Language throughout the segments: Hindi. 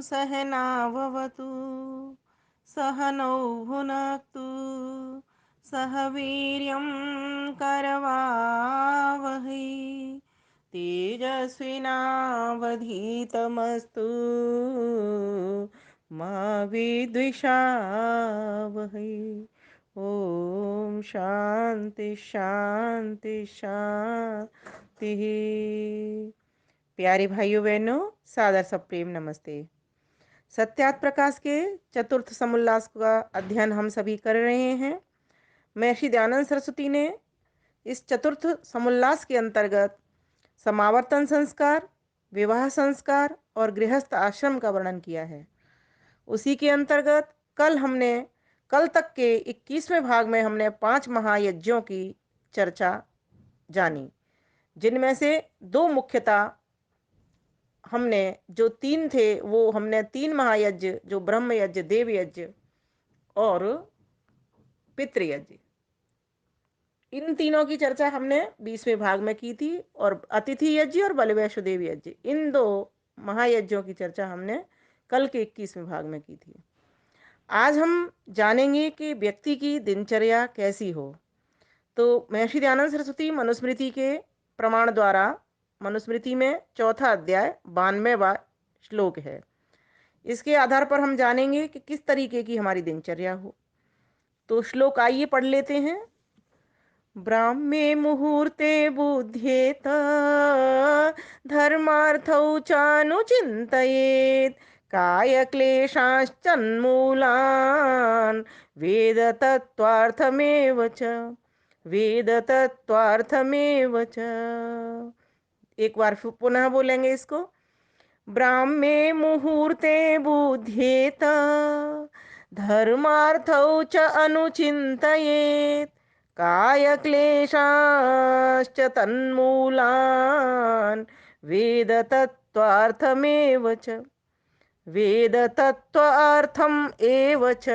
सहनाववतु सहनौ भुनक्तु सह वीर्यं करवावहै तेजस्विनावधीतमस्तु मा विद्विषावहै। ओम शांति शांति शांति। प्यारे भाइयों बहनों, सादर सप्रेम नमस्ते। सत्यार्थ प्रकाश के चतुर्थ समुल्लास का अध्ययन हम सभी कर रहे हैं। महर्षि दयानंद सरस्वती ने इस चतुर्थ समुल्लास के अंतर्गत समावर्तन संस्कार, विवाह संस्कार और गृहस्थ आश्रम का वर्णन किया है। उसी के अंतर्गत कल तक के 21वें भाग में हमने 5 महायज्ञों की चर्चा जानी, जिनमें से 2 मुख्यतः हमने जो 3 थे वो हमने 3 महायज्ञ जो ब्रह्म यज्ञ, देव यज्ञ और पितृयज्ञ, इन तीनों की चर्चा हमने 20वें भाग में की थी। और अतिथि यज्ञ और बलिवैष्णदेव यज्ञ, इन 2 महायज्ञों की चर्चा हमने कल के 21वें भाग में की थी। आज हम जानेंगे कि व्यक्ति की दिनचर्या कैसी हो। तो महर्षि दयानंद सरस्वती मनुस्मृति के प्रमाण द्वारा, मनुस्मृति में 4था अध्याय 92वां श्लोक है, इसके आधार पर हम जानेंगे कि किस तरीके की हमारी दिनचर्या हो। तो श्लोक आइए पढ़ लेते हैं। ब्राह्मे मुहूर्ते बुध्येत धर्मार्थौ चानुचिन्तयेत् काय क्लेशाश्चन्मूलान् वेद तत्त्वार्थमेव च। वेद तत्त्वार्थमेव च। एक बार पुनः बोलेंगे इसको। ब्राह्मे मुहूर्ते बुध्येत धर्मार्थौ च अनुचिन्तयेत् काय क्लेशाश्च तन्मूलान् वेद तत्त्वार्थमेव च। वेद तत्त्वार्थम एव च।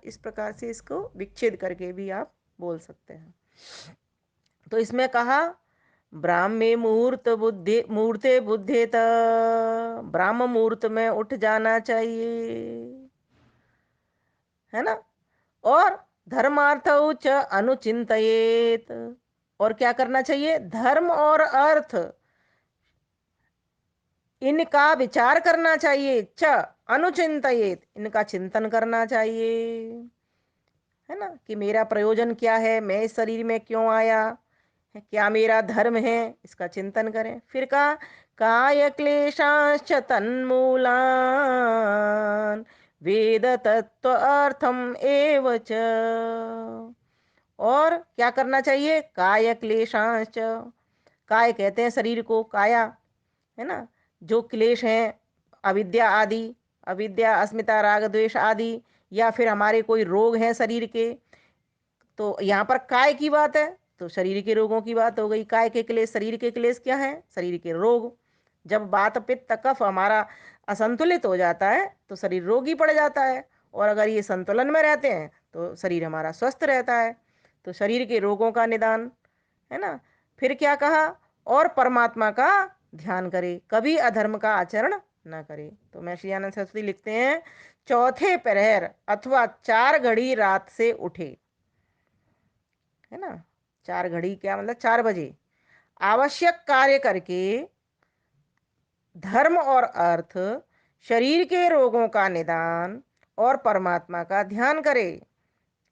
इस प्रकार से इसको विच्छेद करके भी आप बोल सकते हैं। तो इसमें कहा ब्राह्मे मुहूर्ते बुद्धेत, ब्राह्म मुहूर्त में उठ जाना चाहिए, है ना। और धर्मार्थ च अनुचिंतयेत, और क्या करना चाहिए, धर्म और अर्थ इनका विचार करना चाहिए। च अनुचिंतयेत, इनका चिंतन करना चाहिए, है ना, कि मेरा प्रयोजन क्या है, मैं इस शरीर में क्यों आया, क्या मेरा धर्म है, इसका चिंतन करें। फिर कहा काय क्लेशाश्च तन्मूलान् वेद तत्व अर्थम एव च। और क्या करना चाहिए, काय क्लेशाश्च, काय कहते हैं शरीर को, काया, है ना, जो क्लेश हैं, अविद्या आदि, अविद्या अस्मिता राग द्वेष आदि, या फिर हमारे कोई रोग हैं शरीर के, तो यहाँ पर काय की बात है तो शरीर के रोगों की बात हो गई। काय के क्लेश, शरीर के क्लेश क्या है, शरीर के रोग। जब वात पित्त कफ हमारा असंतुलित हो जाता है तो शरीर रोगी पड़ जाता है, और अगर ये संतुलन में रहते हैं तो शरीर हमारा स्वस्थ रहता है। तो शरीर के रोगों का निदान, है ना। फिर क्या कहा, और परमात्मा का ध्यान करे, कभी अधर्म का आचरण न करे। तो महर्षि दयानंद सरस्वती लिखते हैं, चौथे प्रहर अथवा 4 घड़ी रात से उठे, है ना, 4 घड़ी क्या मतलब 4 बजे आवश्यक कार्य करके धर्म और अर्थ, शरीर के रोगों का निदान और परमात्मा का ध्यान करे।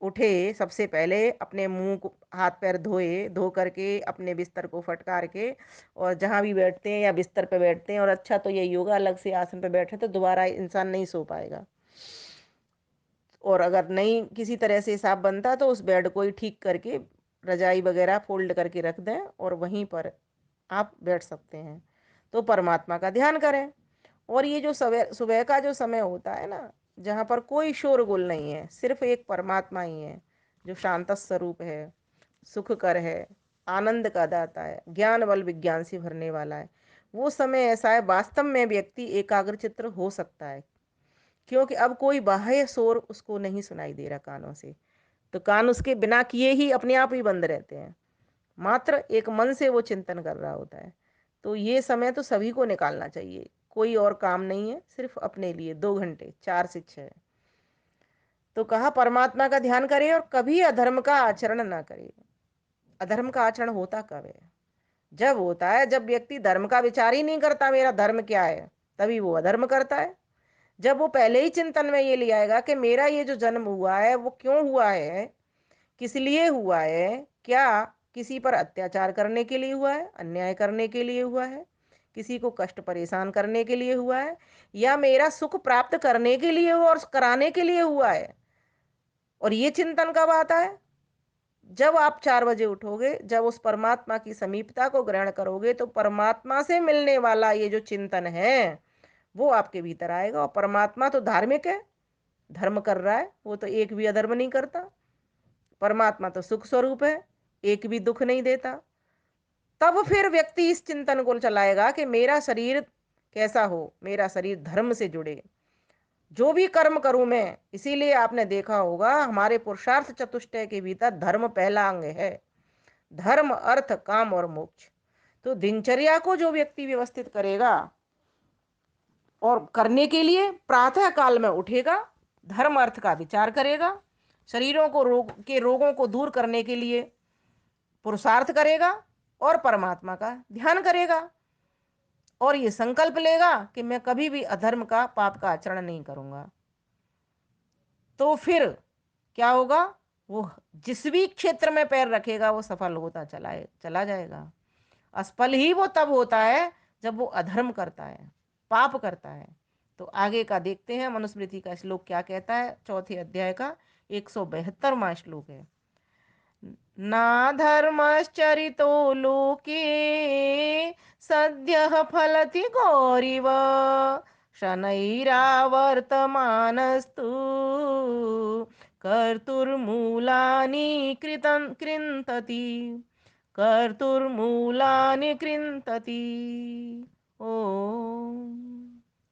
उठे, सबसे पहले अपने मुंह को, हाथ पैर धोए, धो करके अपने बिस्तर को फटकार के, और जहां भी बैठते हैं या बिस्तर पे बैठते हैं, और अच्छा तो यही होगा अलग से आसन पे बैठे तो दोबारा इंसान नहीं सो पाएगा, और अगर नहीं किसी तरह से हिसाब बनता तो उस बेड को ही ठीक करके रजाई वगैरह फोल्ड करके रख दें और वहीं पर आप बैठ सकते हैं। तो परमात्मा का ध्यान करें। और ये जो सुबह सुबह का जो समय होता है ना, जहाँ पर कोई शोरगुल नहीं है, सिर्फ एक परमात्मा ही है जो शांत स्वरूप है, सुख कर है, आनंद का दाता है, ज्ञान बल विज्ञान से भरने वाला है, वो समय ऐसा है वास्तव में व्यक्ति एकाग्र चित्र हो सकता है। क्योंकि अब कोई बाह्य शोर उसको नहीं सुनाई दे रहा कानों से, तो कान उसके बिना किए ही अपने आप ही बंद रहते हैं, मात्र एक मन से वो चिंतन कर रहा होता है। तो ये समय तो सभी को निकालना चाहिए। कोई और काम नहीं है, सिर्फ अपने लिए 2 घंटे 4 से 6। तो कहा परमात्मा का ध्यान करे और कभी अधर्म का आचरण ना करे। अधर्म का आचरण होता कब है? जब होता है जब व्यक्ति धर्म का विचार ही नहीं करता मेरा धर्म क्या है, तभी वो अधर्म करता है। जब वो पहले ही चिंतन में ये ले आएगा कि मेरा ये जो जन्म हुआ है वो क्यों हुआ है, किस लिए हुआ है, क्या किसी पर अत्याचार करने के लिए हुआ है, अन्याय करने के लिए हुआ है, किसी को कष्ट परेशान करने के लिए हुआ है, या मेरा सुख प्राप्त करने के लिए और कराने के लिए हुआ है। और ये चिंतन कब आता है? जब आप 4 बजे उठोगे, जब उस परमात्मा की समीपता को ग्रहण करोगे, तो परमात्मा से मिलने वाला ये जो चिंतन है वो आपके भीतर आएगा। और परमात्मा तो धार्मिक है, धर्म कर रहा है, वो तो एक भी अधर्म नहीं करता। परमात्मा तो सुख स्वरूप है, एक भी दुख नहीं देता। तब फिर व्यक्ति इस चिंतन को चलाएगा कि मेरा शरीर कैसा हो, मेरा शरीर धर्म से जुड़े, जो भी कर्म करूं मैं। इसीलिए आपने देखा होगा हमारे पुरुषार्थ चतुष्टय के भीतर धर्म पहला अंग है। धर्म, अर्थ, काम और मोक्ष। तो दिनचर्या को जो व्यक्ति व्यवस्थित करेगा और करने के लिए प्रातः काल में उठेगा, धर्म अर्थ का विचार करेगा, शरीरों को रोगों को दूर करने के लिए पुरुषार्थ करेगा और परमात्मा का ध्यान करेगा, और ये संकल्प लेगा कि मैं कभी भी अधर्म का, पाप का आचरण नहीं करूंगा, तो फिर क्या होगा? वो जिस भी क्षेत्र में पैर रखेगा वो सफल होता चला जाएगा। असफल ही वो तब होता है जब वो अधर्म करता है, पाप करता है। तो आगे का देखते हैं, मनुस्मृति का श्लोक क्या कहता है। चौथे अध्याय का 172वां श्लोक है। ना धर्मश्चरितो लोके सद्यः फलति गौरिव शनैरावर्तमानस्तु कर्तुर्मूलानि कृन्तति कर्तुर्मूलानि कृन्तति। ओ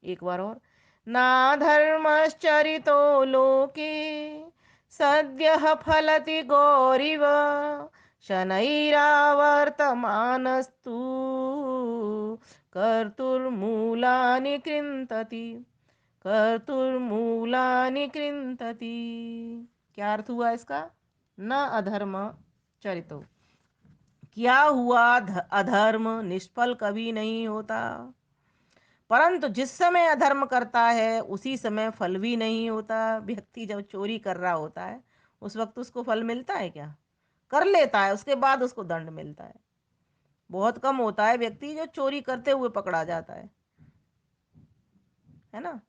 एक बार और। ना धर्मश्चरितो लोके सद्यः फलति गौरिव शनैरावर्तमानस्तु कर्तुर्मूलानि कृन्तति कर्तुर्मूलानि कृन्तति। क्या अर्थ हुआ इसका? न अधर्म चरितो, क्या हुआ? अधर्म निष्फल कभी नहीं होता, परंतु जिस समय अधर्म करता है उसी समय फल भी नहीं होता। व्यक्ति जब चोरी कर रहा होता है उस वक्त उसको फल मिलता है क्या? कर लेता है, उसके बाद उसको दंड मिलता है। बहुत कम होता है व्यक्ति जो चोरी करते हुए पकड़ा जाता है ना।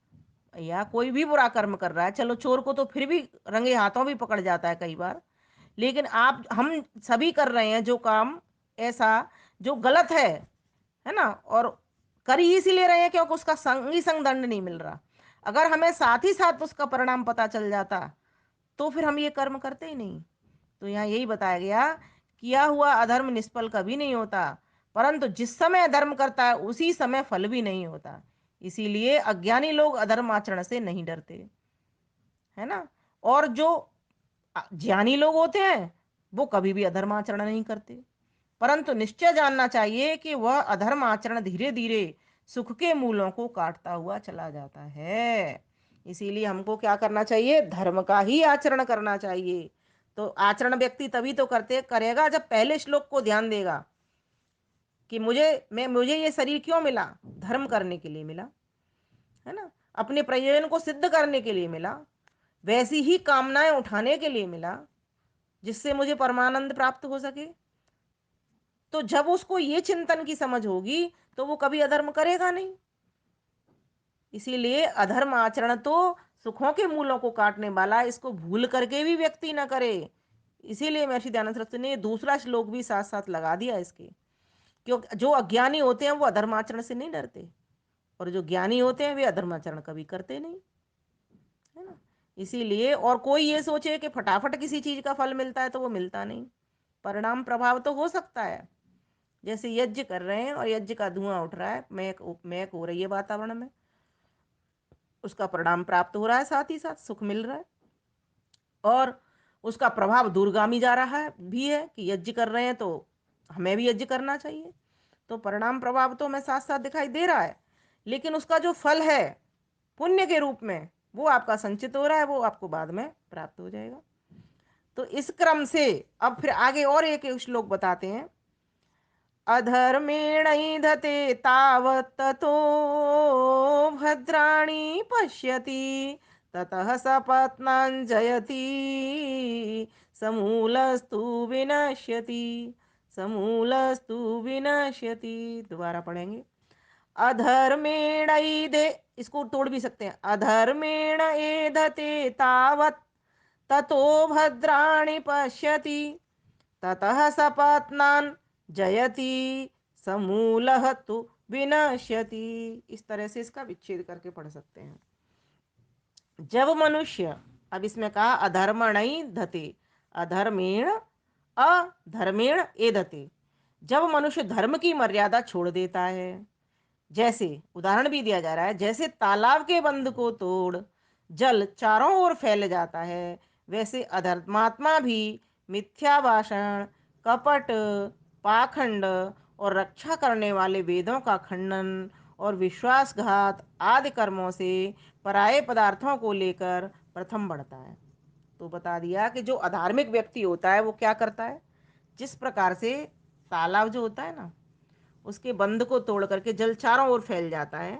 या कोई भी बुरा कर्म कर रहा है, चलो चोर को तो फिर भी रंगे हाथों भी पकड़ जाता है कई बार, लेकिन हम सभी कर रहे हैं जो काम ऐसा जो गलत है ना, और कर ही इसीलिए रहे हैं क्योंकि उसका संग ही संग दंड नहीं मिल रहा। अगर हमें साथ ही साथ उसका परिणाम पता चल जाता तो फिर हम ये कर्म करते ही नहीं। तो यहाँ यही बताया गया, किया हुआ अधर्म निष्फल कभी नहीं होता, परंतु जिस समय अधर्म करता है उसी समय फल भी नहीं होता। इसीलिए अज्ञानी लोग अधर्म आचरण से नहीं डरते, है ना। और जो ज्ञानी लोग होते हैं वो कभी भी अधर्म आचरण नहीं करते, परंतु निश्चय जानना चाहिए कि वह अधर्म आचरण धीरे धीरे सुख के मूलों को काटता हुआ चला जाता है। इसीलिए हमको क्या करना चाहिए? धर्म का ही आचरण करना चाहिए। तो आचरण व्यक्ति तभी तो करते करेगा जब पहले श्लोक को ध्यान देगा कि मुझे ये शरीर क्यों मिला? धर्म करने के लिए मिला, है ना, अपने प्रयोजन को सिद्ध करने के लिए मिला, वैसी ही कामनाएं उठाने के लिए मिला जिससे मुझे परमानंद प्राप्त हो सके। तो जब उसको ये चिंतन की समझ होगी तो वो कभी अधर्म करेगा नहीं। इसीलिए अधर्म आचरण तो सुखों के मूलों को काटने वाला, इसको भूल करके भी व्यक्ति न करे। इसीलिए महर्षि दयानंद सरस्वती ने दूसरा श्लोक भी साथ साथ लगा दिया इसके, क्योंकि जो अज्ञानी होते हैं वो अधर्म आचरण से नहीं डरते, और जो ज्ञानी होते हैं वे अधर्म आचरण कभी करते नहीं, है ना। इसीलिए और कोई ये सोचे कि फटाफट किसी चीज का फल मिलता है तो वो मिलता नहीं। परिणाम प्रभाव तो हो सकता है, जैसे यज्ञ कर रहे हैं और यज्ञ का धुआं उठ रहा है, महक हो रही है वातावरण में, उसका परिणाम प्राप्त हो रहा है, साथ ही साथ सुख मिल रहा है, और उसका प्रभाव दूरगामी जा रहा है भी है कि यज्ञ कर रहे हैं तो हमें भी यज्ञ करना चाहिए। तो परिणाम प्रभाव तो हमें साथ साथ दिखाई दे रहा है, लेकिन उसका जो फल है पुण्य के रूप में वो आपका संचित हो रहा है, वो आपको बाद में प्राप्त हो जाएगा। तो इस क्रम से अब फिर आगे और एक श्लोक बताते हैं। अधर्मेणैधते तावत् ततो भद्राणि पश्यति ततः सपत्नाञ्जयति समूलस्तु विनश्यति समूलस्तु विनश्यति। दोबारा पढ़ेंगे। अधर्मेण एधे, इसको तोड़ भी सकते हैं। अधर्मेण एधते तावत् ततो भद्राणि पश्यति ततः सपत्नान् जयति समूलः तु विनश्यति। इस तरह से इसका विच्छेद करके पढ़ सकते हैं। जब मनुष्य, अब इसमें कहा अधर्मणि धते, अधर्मेण अधर्मेण एधते, जब मनुष्य धर्म की मर्यादा छोड़ देता है, जैसे उदाहरण भी दिया जा रहा है, जैसे तालाब के बंध को तोड़ जल चारों ओर फैल जाता है, वैसे अधर्मात्मा भी मिथ्या भाषण, कपट, पाखंड और रक्षा करने वाले वेदों का खंडन और विश्वासघात आदि कर्मों से पराये पदार्थों को लेकर प्रथम बढ़ता है। तो बता दिया कि जो अधार्मिक व्यक्ति होता है वो क्या करता है। जिस प्रकार से तालाब जो होता है ना, उसके बंध को तोड़ करके जल चारों ओर फैल जाता है,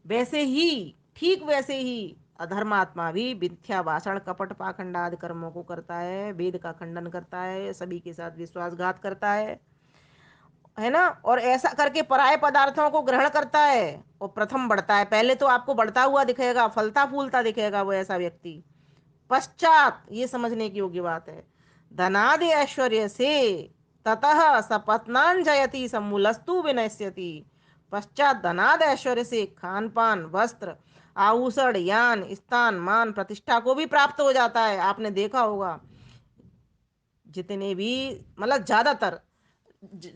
वैसे ही, ठीक वैसे ही अधर्मात्मा भी मिथ्या भाषण, कपट, पाखंड आदि कर्मों को करता है, वेद का खंडन करता है, सभी के साथ विश्वासघात करता है ना, और ऐसा करके पराये पदार्थों को ग्रहण करता है और प्रथम बढ़ता है। पहले तो आपको बढ़ता हुआ दिखेगा, फलता फूलता दिखेगा वो ऐसा व्यक्ति, पश्चात, ये समझने की योग्य बात है, धनादि ऐश्वर्य से ततः सपत्नान जयति समूलस्तु विनश्यति, पश्चात धनाद ऐश्वर्य से खान पान, वस्त्र, आभूषण, यान, स्थान, मान, प्रतिष्ठा को भी प्राप्त हो जाता है। आपने देखा होगा जितने भी, मतलब ज्यादातर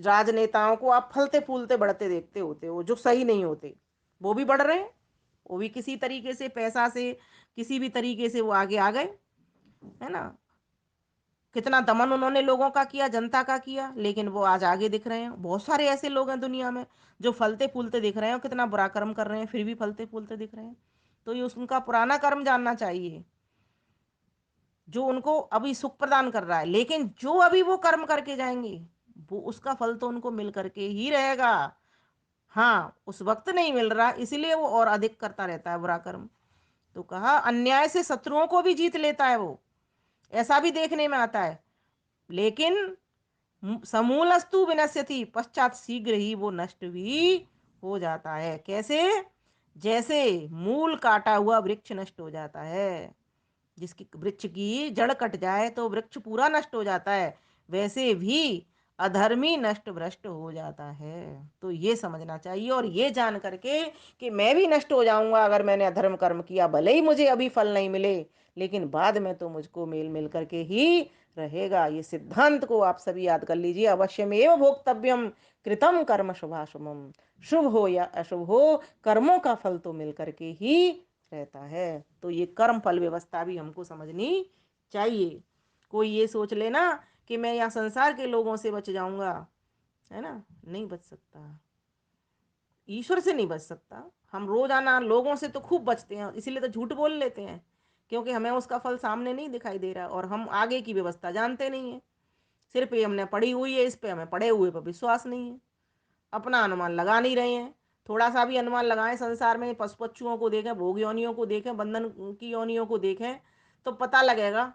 राजनेताओं को आप फलते फूलते बढ़ते देखते होते हो, जो सही नहीं होते वो भी बढ़ रहे हैं, वो भी किसी तरीके से, पैसा से, किसी भी तरीके से वो आगे आ गए, है ना। कितना दमन उन्होंने लोगों का किया, जनता का किया, लेकिन वो आज आगे दिख रहे हैं। बहुत सारे ऐसे लोग हैं दुनिया में जो फलते फूलते दिख रहे हैं और कितना बुरा कर्म कर रहे हैं, फिर भी फलते फूलते दिख रहे हैं। तो ये उनका पुराना कर्म जानना चाहिए जो उनको अभी सुख प्रदान कर रहा है, लेकिन जो अभी वो कर्म करके जाएंगे वो उसका फल तो उनको मिल करके ही रहेगा। हाँ, उस वक्त नहीं मिल रहा, इसलिए वो और अधिक करता रहता है बुरा कर्म। तो कहा अन्याय से शत्रुओं को भी जीत लेता है वो, ऐसा भी देखने में आता है। लेकिन समूलस्तु विनश्यति, पश्चात शीघ्र ही वो नष्ट भी हो जाता है। कैसे? जैसे मूल काटा हुआ वृक्ष नष्ट हो जाता है, जिसकी वृक्ष की जड़ कट जाए तो वृक्ष पूरा नष्ट हो जाता है, वैसे भी अधर्मी नष्ट भ्रष्ट हो जाता है। तो ये समझना चाहिए, और ये जान करके कि मैं भी नष्ट हो जाऊंगा अगर मैंने अधर्म कर्म किया, भले ही मुझे अभी फल नहीं मिले, लेकिन बाद में तो मुझको मेल मिल करके ही रहेगा। ये सिद्धांत को आप सभी याद कर लीजिए। अवश्यमेव भोक्तव्यम कृतम कर्म शुभाशुभम, शुभ हो या अशुभ हो, कर्मों का फल तो मिल करके ही रहता है। तो ये कर्म फल व्यवस्था भी हमको समझनी चाहिए। कोई ये सोच लेना कि मैं यहाँ संसार के लोगों से बच जाऊंगा, है ना, नहीं बच सकता, ईश्वर से नहीं बच सकता। हम रोजाना लोगों से तो खूब बचते हैं, इसीलिए तो झूठ बोल लेते हैं, क्योंकि हमें उसका फल सामने नहीं दिखाई दे रहा और हम आगे की व्यवस्था जानते नहीं है। सिर्फ ये हमने पढ़ी हुई है, इस पे हमें पढ़े हुए पर विश्वास नहीं है, अपना अनुमान लगा नहीं रहे हैं। थोड़ा सा भी अनुमान लगाएं, संसार में पशु पक्षुओं को देखें, भोग योनियों को देखें, बंधन की योनियों को देखें, तो पता लगेगा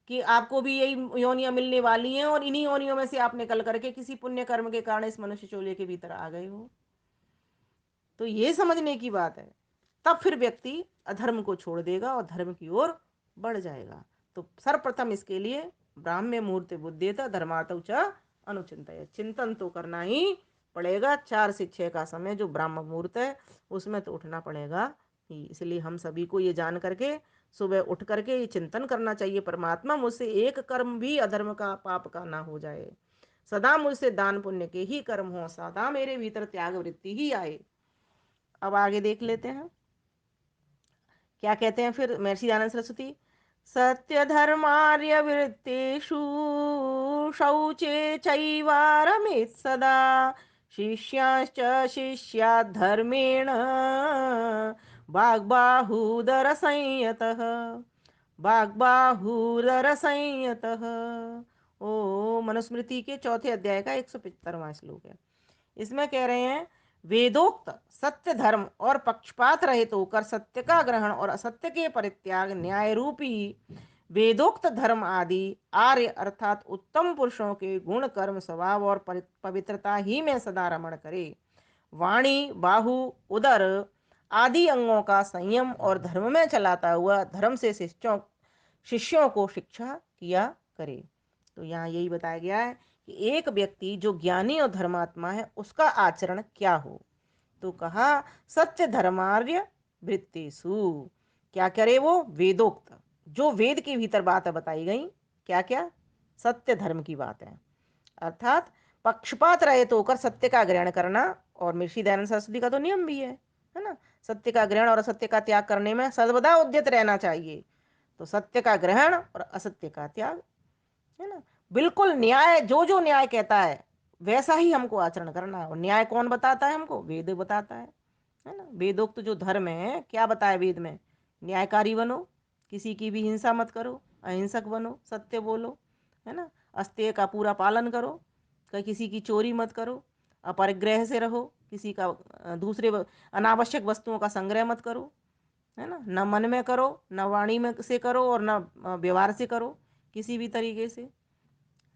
कि आपको भी यही योनियां मिलने वाली हैं, और इन्हीं योनियों में से आप निकल करके किसी पुण्य कर्म के कारण इस मनुष्य चोले के भीतर आ गए हो। तो ये समझने की बात है, तब फिर व्यक्ति अधर्म को छोड़ देगा और धर्म की ओर बढ़ जाएगा। तो सर्वप्रथम इसके लिए ब्राह्म्य मुहूर्त बुद्धेत धर्मार्थ च अनुचिंतय, चिंतन तो करना ही पड़ेगा। 4 से 6 का समय जो ब्राह्म मुहूर्त है उसमें तो उठना पड़ेगा ही। इसलिए हम सभी को ये जान करके सुबह उठ करके ये चिंतन करना चाहिए, परमात्मा मुझसे एक कर्म भी अधर्म का, पाप का ना हो जाए, सदा मुझसे दान पुण्य के ही कर्म हो, सदा मेरे भीतर त्याग वृत्ति ही आए। अब आगे देख लेते हैं क्या कहते हैं फिर महर्षि दयानंद सरस्वती। सत्य धर्मार्य वृत्तेषु शौचे चैवारमेत् सदा शिष्यांश्च शिष्यात् धर्मेण वाग्बाहुदर संयतः वाग्बाहुदर संयतः। ओ मनुस्मृति के चौथे अध्याय का 175वां श्लोक है। इसमें कह रहे हैं वेदोक्त सत्य धर्म और पक्षपात रहित होकर सत्य का ग्रहण और असत्य के परित्याग न्याय रूपी वेदोक्त धर्म आदि आर्य अर्थात उत्तम पुरुषों के गुण कर्म स्वभाव और पवित्रता ही में सदा रमण करे। वाणी बाहु उदर आदि अंगों का संयम और धर्म में चलाता हुआ धर्म से शिष्यों को शिक्षा किया करे। तो यहाँ यही बताया गया है कि एक व्यक्ति जो ज्ञानी और धर्मात्मा है उसका आचरण क्या हो। तो कहा सत्य धर्मार्य वृत्तिषु, क्या करे वो, वेदोक्त जो वेद के भीतर बातें बताई गई, क्या क्या, सत्य धर्म की बात है, अर्थात पक्षपात रहित होकर सत्य का ग्रहण करना। और महर्षि दयानंद सरस्वती का तो नियम भी है ना, सत्य का ग्रहण और असत्य का त्याग करने में सर्वदा उद्यत रहना चाहिए। तो सत्य का ग्रहण और असत्य का त्याग, है ना, बिल्कुल न्याय, जो जो न्याय कहता है वैसा ही हमको आचरण करना है। और न्याय कौन बताता है हमको, वेद बताता है ना। वेदोक्त जो धर्म है, क्या बताया वेद में, न्यायकारी बनो, किसी की भी हिंसा मत करो, अहिंसक बनो, सत्य बोलो, है ना, अस्तेय का पूरा पालन करो, कहीं किसी की चोरी मत करो, अपरिग्रह से रहो, किसी का दूसरे अनावश्यक वस्तुओं का संग्रह मत करो, है ना, न मन में करो, न वाणी में से करो, और न व्यवहार से करो किसी भी तरीके से,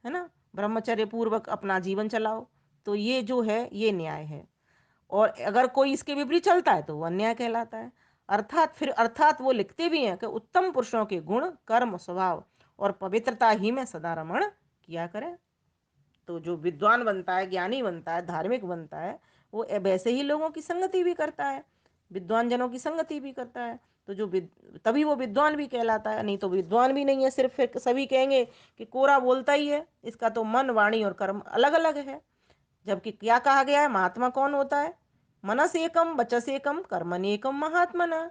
है ना, ब्रह्मचर्य पूर्वक अपना जीवन चलाओ। तो ये जो है ये न्याय है। और अगर कोई इसके विपरीत चलता है तो वो अन्याय कहलाता है। अर्थात वो लिखते भी हैं कि उत्तम पुरुषों के गुण कर्म स्वभाव और पवित्रता ही में सदा रमण किया करें। तो जो विद्वान बनता है, ज्ञानी बनता है, धार्मिक बनता है, वो वैसे ही लोगों की संगति भी करता है, विद्वान जनों की संगति भी करता है। तो तभी वो विद्वान भी कहलाता है, नहीं तो विद्वान भी नहीं है। सिर्फ फिर सभी कहेंगे कि कोरा बोलता ही है, इसका तो मन वाणी और कर्म अलग अलग है। जबकि क्या कहा गया है, महात्मा कौन होता है, मनस एकम वचस एकम कर्मन एकम महात्मना।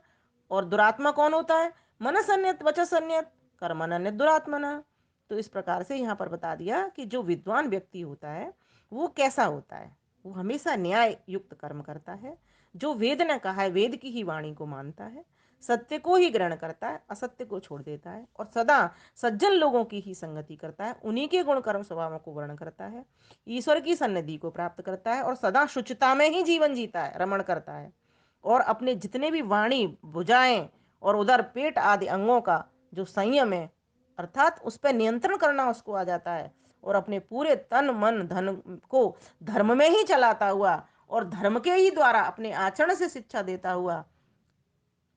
और दुरात्मा कौन होता है, मनस अन्यत वचस अन्यत कर्मन अन्यत दुरात्मना। तो इस प्रकार से यहाँ पर बता दिया कि जो विद्वान व्यक्ति होता है वो कैसा होता है, वो हमेशा न्याय युक्त कर्म करता है, जो वेद ने कहा है वेद की ही वाणी को मानता है, सत्य को ही ग्रहण करता है, असत्य को छोड़ देता है, और सदा सज्जन लोगों की ही संगति करता है, उन्हीं के गुण कर्म स्वभावों को वर्णन करता है, ईश्वर की सन्निधि को प्राप्त करता है, और सदा शुचिता में ही जीवन जीता है, रमण करता है। और अपने जितने भी वाणी भुजाएं और उदर पेट आदि अंगों का जो संयम है, अर्थात उस पर नियंत्रण करना उसको आ जाता है, और अपने पूरे तन मन धन को धर्म में ही चलाता हुआ और धर्म के ही द्वारा अपने आचरण से शिक्षा देता हुआ,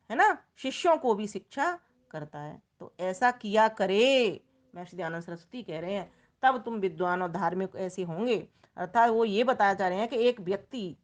है ना, शिष्यों को भी शिक्षा करता है। तो ऐसा किया करे, महर्षि दयानंद सरस्वती कह रहे हैं, तब तुम विद्वान और धार्मिक ऐसे होंगे। अर्थात वो ये बताया जा रहे हैं कि एक व्यक्ति,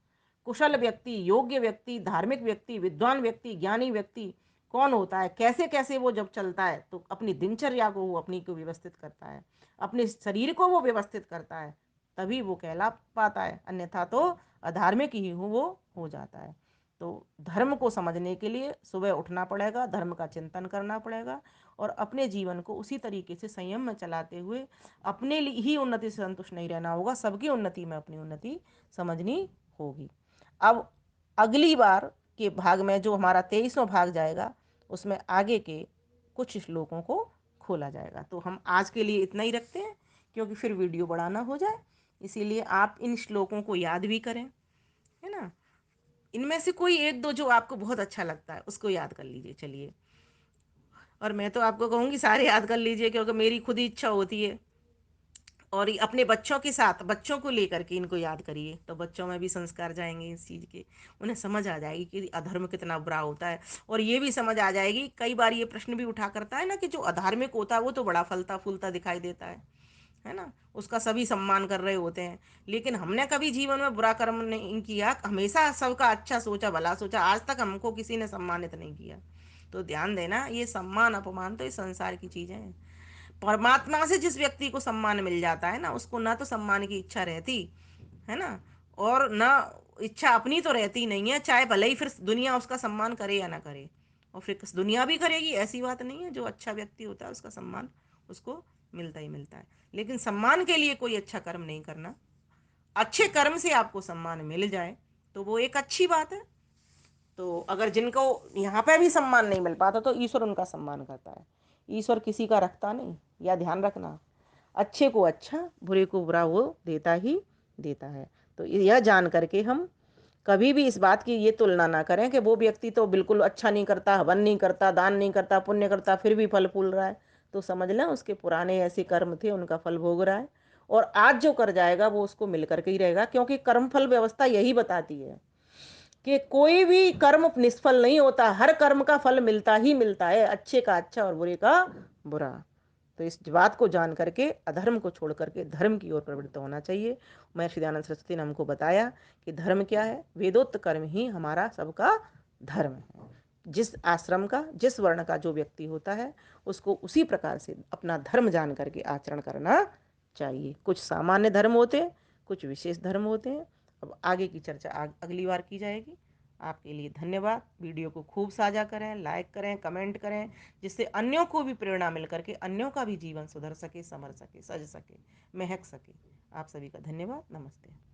कुशल व्यक्ति, योग्य व्यक्ति, धार्मिक व्यक्ति, विद्वान व्यक्ति, ज्ञानी व्यक्ति कौन होता है, कैसे कैसे वो जब चलता है तो अपनी दिनचर्या को वो अपनी को व्यवस्थित करता है, अपने शरीर को वो व्यवस्थित करता है, तभी वो कहला पाता है, अन्यथा तो अधार्मिक ही वो हो जाता है। तो धर्म को समझने के लिए सुबह उठना पड़ेगा, धर्म का चिंतन करना पड़ेगा, और अपने जीवन को उसी तरीके से संयम में चलाते हुए अपने लिए ही उन्नति से संतुष्ट नहीं रहना होगा, सबकी उन्नति में अपनी उन्नति समझनी होगी। अब अगली बार के भाग में जो हमारा 23वां भाग जाएगा उसमें आगे के कुछ श्लोकों को खोला जाएगा। तो हम आज के लिए इतना ही रखते हैं, क्योंकि फिर वीडियो बढ़ाना हो जाए, इसीलिए आप इन श्लोकों को याद भी करें, है ना। इनमें से कोई एक दो जो आपको बहुत अच्छा लगता है उसको याद कर लीजिए, चलिए। और मैं तो आपको कहूँगी सारे याद कर लीजिए, क्योंकि मेरी खुद ही इच्छा होती है। और अपने बच्चों के साथ, बच्चों को लेकर के इनको याद करिए, तो बच्चों में भी संस्कार जाएंगे इस चीज़ के, उन्हें समझ आ जाएगी कि अधर्म कितना बुरा होता है। और ये भी समझ आ जाएगी, कई बार ये प्रश्न भी उठा करता है ना कि जो अधार्मिक होता है वो तो बड़ा फलता फूलता दिखाई देता है ना, उसका सभी सम्मान कर रहे होते हैं, लेकिन हमने कभी जीवन में बुरा कर्म नहीं किया, हमेशा सबका अच्छा सोचा, भला सोचा, आज तक हमको किसी ने सम्मानित नहीं किया। तो ध्यान देना, ये सम्मान अपमान तो इस संसार की चीजें हैं। परमात्मा से जिस व्यक्ति को सम्मान मिल जाता है ना, उसको ना तो सम्मान की इच्छा रहती है ना, और ना इच्छा अपनी तो रहती नहीं है, चाहे भले ही फिर दुनिया उसका सम्मान करे या ना करे। और फिर दुनिया भी करेगी, ऐसी बात नहीं है, जो अच्छा व्यक्ति होता है उसका सम्मान उसको मिलता ही मिलता है, लेकिन सम्मान के लिए कोई अच्छा कर्म नहीं करना अच्छे कर्म से आपको सम्मान मिल जाए तो वो एक अच्छी बात है। तो अगर जिनको यहाँ पे भी सम्मान नहीं मिल पाता तो ईश्वर उनका सम्मान करता है। ईश्वर किसी का रखता नहीं, या ध्यान रखना। अच्छे को अच्छा, बुरे को बुरा वो देता ही देता है। तो यह जान करके हम कभी भी इस बात की ये तुलना ना करें कि वो व्यक्ति तो बिल्कुल अच्छा नहीं करता, हवन नहीं करता, दान नहीं करता, पुण्य करता, फिर भी फल फूल रहा है। तो समझ लें उसके पुराने ऐसे कर्म थे, उनका फल भोग रहा है। और आज जो कर जाएगा वो उसको मिल करके ही रहेगा, क्योंकि कर्म फल व्यवस्था यही बताती है कि कोई भी कर्म निष्फल नहीं होता, हर कर्म का फल मिलता ही मिलता है, अच्छे का अच्छा और बुरे का बुरा। तो इस बात को जान करके अधर्म को छोड़ करके धर्म की ओर प्रवृत्त होना चाहिए। महर्षि दयानंद सरस्वती ने हमको बताया कि धर्म क्या है। वेदोक्त कर्म ही हमारा सबका धर्म है। जिस आश्रम का, जिस वर्ण का जो व्यक्ति होता है, उसको उसी प्रकार से अपना धर्म जान करके आचरण करना चाहिए। कुछ सामान्य धर्म होते हैं, कुछ विशेष धर्म होते हैं। अब आगे की चर्चा अगली बार की जाएगी। आपके लिए धन्यवाद। वीडियो को खूब साझा करें, लाइक करें, कमेंट करें, जिससे अन्यों को भी प्रेरणा मिल करके अन्यों का भी जीवन सुधर सके, संवर सके, सज सके, महक सके। आप सभी का धन्यवाद। नमस्ते।